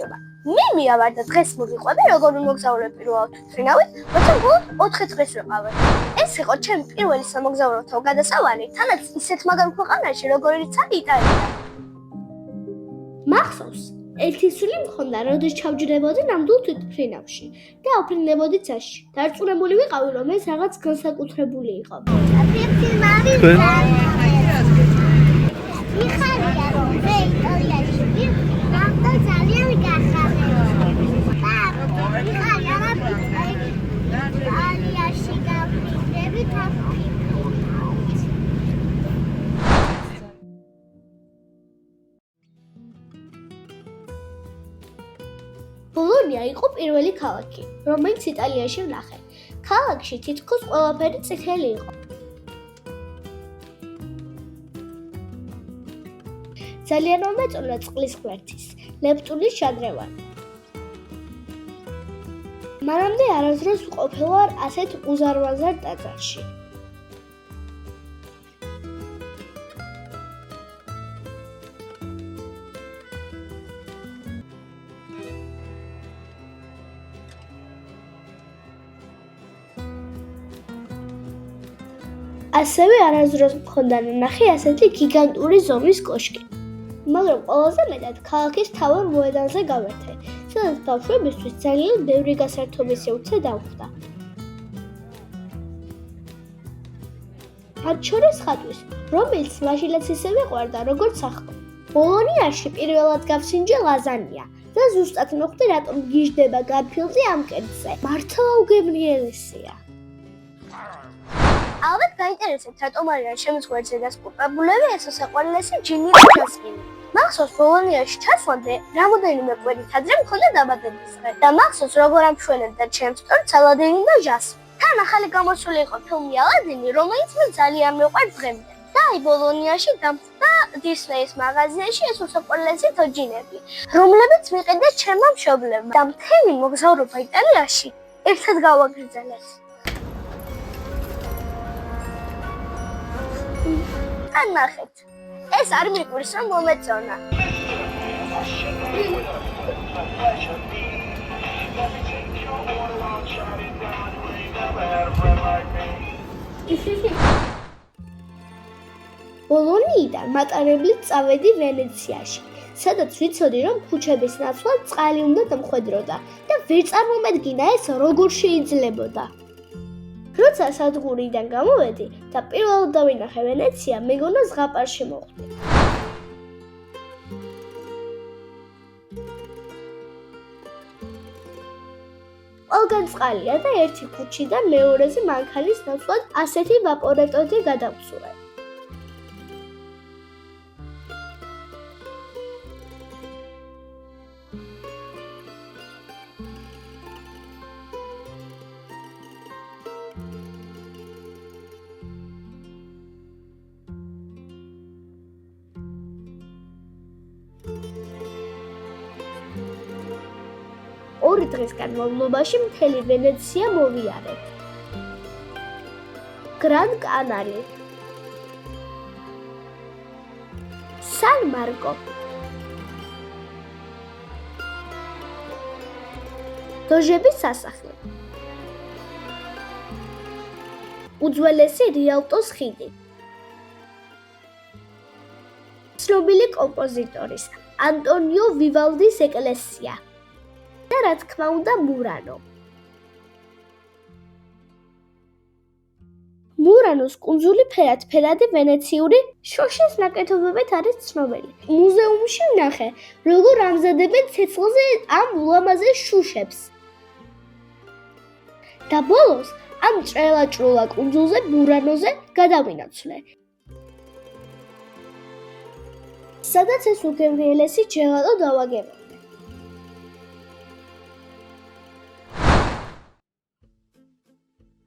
გამარჯობა. მე მივარ და დღეს მოვიყვები როგორ მოგზაურობ პირველად თვითმფრინავით, როცა ბოლოდ 4 დღეს ვიყავი. ეს იყო ჩემი პირველი სამოგზაუროთა გადასავალი, თანაც ისეთ მაგარ ქვეყანაში, როგორიც არის იტალია. მახსოვს, ერთი სული მქონდა, როდის ჩავჯდებოდი ნამდვილ თვითმფრინავში და ავფრინდებოდი ცაში. დარწმუნებული ვიყავი, რომ ეს რაღაც განსაკუთრებული იყო. მიხარია რომ მე იტალიაში ვიყავ და ძალიან გახარებოდა. მიხარია რომ იტალიაში გავხდები ბოლონია იყო პირველი ქალაქი, რომელიც იტალიაში ვნახე. ქალაქში თითქოს ყველაფერი წითელი იყო. ძალიან მომეწონა წყლის ღვერთის, ნეპტუნის შადრევანი. მანამდე არასდროს ვყოფილვარ ასეთ უზარმაზარ ტაძარში. ასევე არასდროს მქონდა ნახე ასეთი გიგანტური ზომის კოშკი. მაგრამ ყველაზე მეტად ქალაქის მთავარ მოედანზე გავერთე, სადაც ბავშვებისთვის ძალიან ბევრი გასართობი სივრცე დავხვდა. მათ შორის ხატვის, რომელიც მაშინაც ისე ვიყვარდა, როგორც ახლა. ბოლონიაში პირველად გავსინჯე ლაზანია და ზუსტად მოხვდი, რატომ გიждდება განფილდი ამ კერძზე. მართლა უგემრიელესია. ალბათ გაინტერესებთ, რატომ არიან ჩემს ღვერდზე დასკუპებულები ეს უსაყვარლესი ჯინი და ჯასმინი. მახსოვს ბოლონიაში ჩასვლამდე რამოდენიმე კვირით ადრე მქონდა დაბადებისდღე და მახსოვს როგორ ამშვენებდა ჩემს ტორტს ალადინი და ჟასმინი. თან ახალი გამოსული იყო ფილმი ალადინი, რომელიც მე ძალიან მიყვარს დღემდე. და აი ბოლონიაში დამხვდა დისნეის მაღაზიაში ეს უსაყვარლესი თოჯინები, რომლებიც მიყიდა ჩემმა მშობლებმა და მთელი მოგზაურობა იტალიაში ერთად გავაგრძელეთ. ნახეთ, ეს არ მიყვარს რომ მომეწონა. ბოლონიიდან მატარებლით წავედი ვენეციაში, სადაც ვიცოდი, რომ ქუჩების ნაცვლად წყალი უნდა დამხვედროდა და ვერ წარმომედგინა ეს როგორ შეიძლებოდა. როცა სადგურიდან გამოვედი და პირველად დავინახე ვენეცია, მეგონა ზღაპარში მოხვდი. ყველგან წყალია და ერთი ქუჩიდან მეორეზე მანქანის ნაცვლად ასეთი ვაპორეტოდი გადავცურე. ორი დღის განმავლობაში მთელი ვენეცია მოვიარეთ. გრან კანარი, სან მარკო, დოჟების სასახლე, უძველესი რიალტოს ხიდი, ცნობილი კომპოზიტორის ანტონიო ვივალდის ეკლესია. და რა თქმა უნდა მურანო. მურანოს კუნძული ფერადფერადი ვენეციური შოშის ნაკეთობებით არის ცნობილი. მუზეუმში ვნახე, როგორ ამზადებენ ცეცხლზე ამ ულამაზე შუშებს. და ბოლოს ამ ჭრელა-ჭრულა კუნძულზე მურანოზე გადავინაცვლე. სადაც ეს უგემრიელესი ჯელატო დავაგებინე.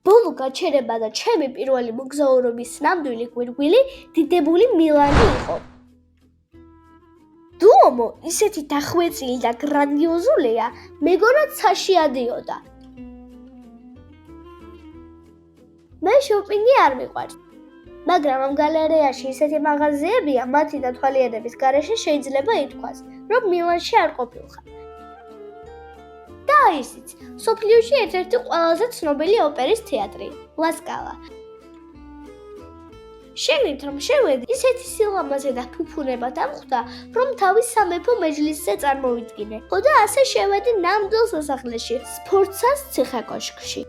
ბოლო გაჩერება და ჩემი პირველი მოგზაურობის ნამდვილი გვირგვინი დიდებული მილანი იყო. დუომო ისეთი დახვეწილი და გრანდიოზულია, მეგონა ცაში ადიოდა. მე შოპინგი არ მიყვარს, მაგრამ ამ გალერეაში ისეთი მაღაზიებია, მათი დათვალიერების გარეშე შეიძლება ითქვას, რომ მილანში არ ყოფილხარ. და ისიც, მსოფლიოში ერთ-ერთი ყველაზე ცნობილი ოპერის თეატრი, ლასკალა. შეგნით რომ შევედი, ისეთი სილამაზე და ფუფუნებად ამხვდა, რომ თავის სამეფო მეჯლისზე წარმოვიდგინე. ხო და ასე შევედი ნამდვილ სასახლეში, სფორცას ციხე-კოშკში.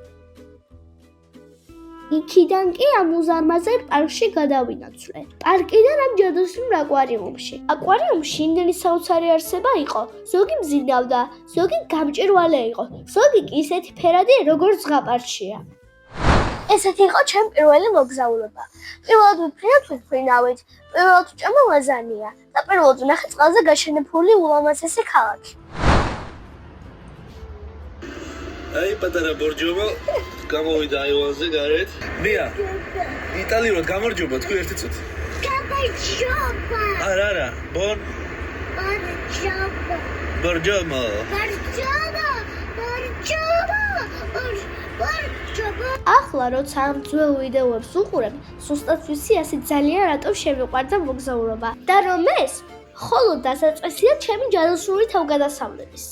იქიდან კი ამ უზარმაზარ პარკში გადავინაცვლე. პარკიდან ამ ჯადოსნურ აკვარიუმში. აკვარიუმში იმდენი საოცარი არსება იყო. ზოგი მზინავდა, ზოგი გამჭვირვალე იყო, ზოგი კი ისეთი ფერადი, როგორც ზღაპარკშია. ესეთი იყო ჩემი პირველი მოგზაურობა. პირველად ვიფრინავ თვითმფრინავით, პირველად ვჭამა ლაზანია და პირველად ვნახე წყალზე გაშენებული ულამაზესი ქალაქი. აი პატარა ბორჯომო გამოვიდა აივანზე გარეთ. მია იტალიურად გამარჯობა თქვი ერთი წუთი. გამარჯობა. არა, ბორჯობა. ბორჯომო. ბორჯობა. ახლა როცა ამ ძველ ვიდეოებს უყურებ, ზუსტად ვიცი ასე ძალიან რატომ შემიყვარდა მოგზაურობა და რომ ეს მხოლოდ დასაწყისია ჩემი ჯადოსნური თავგადასავლების.